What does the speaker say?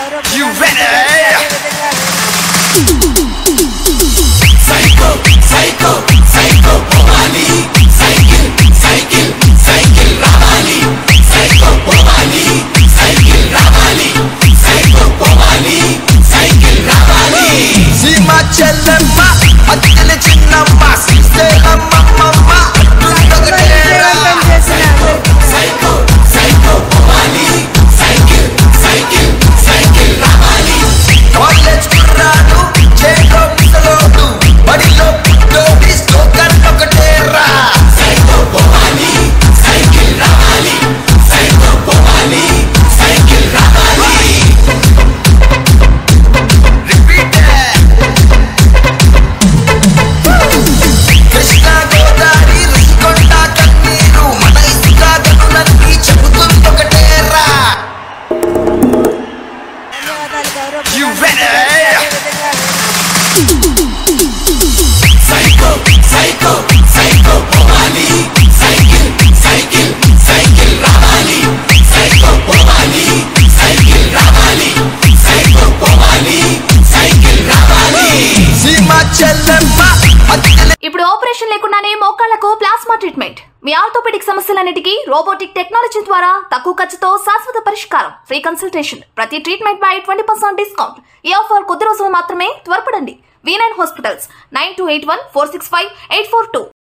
You ready? Psycho, psycho, psycho, Bhavani. Cycle, cycle, cycle, Ravali. Psycho, Bhavani. Cycle, Ravali. Psycho, Bhavani. Cycle, Ravali. Sima chellamma, addile chinnamma, sise amma mamma. Psycho, psycho, Bhavani. Cycle, cycle, cycle, Ravali. College kurradu, chelo misalodu, badilo putodi slogan okatera. Psycho, Bhavani. Cycle, Ravali. Psycho, Bhavani. Cycle, Ravali. Repeat it. Krishna Godavari Rusikonda Kanneeru mana isuga ganunanni chebutundi okatera. You ready? Psycho, psycho, psycho, Bhavani. Cycle, cycle, cycle, Ravali. Psycho, Bhavani. Cycle, Ravali. Psycho, Bhavani. Cycle, Ravali. Sima chellamma addile. ఇప్పుడు operation లేకుండానే మోకాళ్లకు plasma treatment. మీ orthopaedic సమస్యలన్నిటికీ robotic technology ద్వారా తక్కువ ఖర్చుతో శాశ్వత పరిష్కారం. Free consultation. ప్రతి treatment పై 20% discount. ఈ ఆఫర్ కొద్ది రోజులు మాత్రమే. త్వరపడండి. V9 hospitals 9281465842.